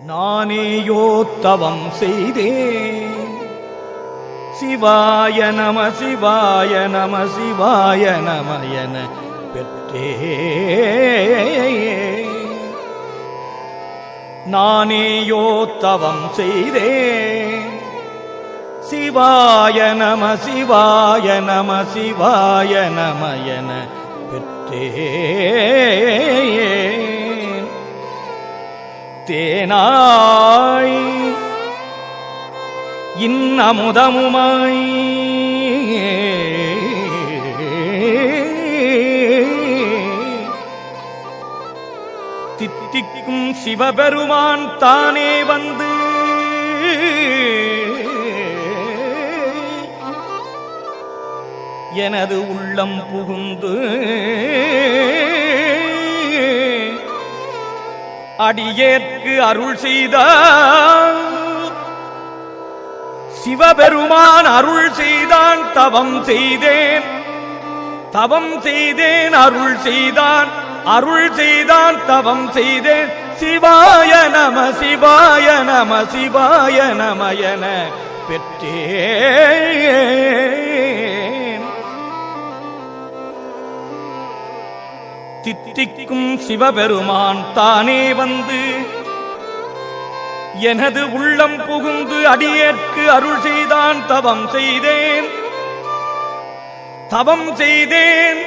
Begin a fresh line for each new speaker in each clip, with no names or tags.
நானேயோ தவம் செய்தேன். சிவாய நம சிவாய நம சிவாய நம என பெற்றேன். நானேயோ தவம் செய்தேன். சிவாய நம சிவாய நம சிவாய நம என பெற்றேன். தேனாய் இன்னமுதமுமாய் தித்திக்கும் சிவபெருமான் தானே வந்து எனது உள்ளம் புகுந்து அடியேற்கு அருள் செய்தான். சிவபெருமான் அருள் செய்தான். தவம் செய்தேன் தவம் செய்தேன் அருள் செய்தான். அருள் செய்தான் தவம் செய்தேன். சிவாய நம சிவாய நம சிவாய நம என பெற்றேன். தித்திக்கும் சிவபெருமான் தானே வந்து எனது உள்ளம் புகுந்து அடியேற்கு அருள் செய்தான். தவம் செய்தேன் தவம் செய்தேன்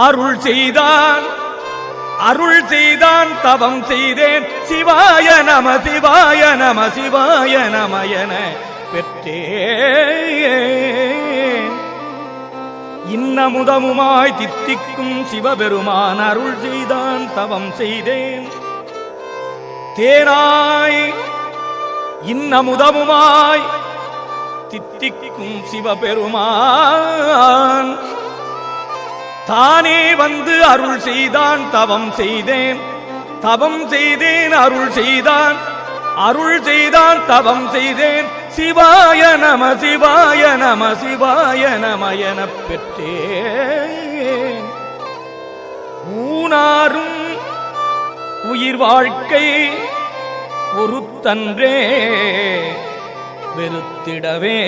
அருள் செய்தான். அருள் செய்தான் தவம் செய்தேன். சிவாய நம சிவாய நம சிவாய நம என பெற்றேன். இன்னமுதமுமாய் தித்திக்கும் சிவபெருமான் அருள் செய்தான். தவம் செய்தேன். தேனாய் இன்னமுதமுமாய் தித்திக்கும் சிவபெருமான் தானே வந்து அருள் செய்தான். தவம் செய்தேன் தவம் செய்தேன் அருள் செய்தான். அருள் செய்தான் தவம் செய்தேன். சிவாய நம சிவாய நம சிவாய நம என பெற்றேன். ஊனாரும் உயிர் வாழ்க்கை ஒருத்தன்றே வெறுத்திடவே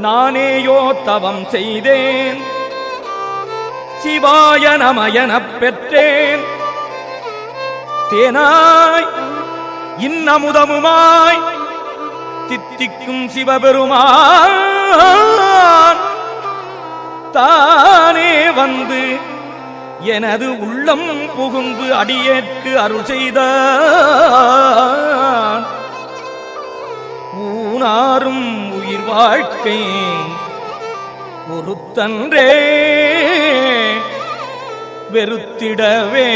நானேயோ தவம் செய்தேன். சிவாய நம எனப் பெற்றேன். தேனாய் இன்னமுதமுமாய் தித்திக்கும் சிவபெருமான் தானே வந்து எனது உள்ளம் புகுந்து அடியேற்கு அருள் செய்தான். ஊனாரும் உயிர் வாழ்க்கை ஒருத்தன்றே வெறுத்திடவே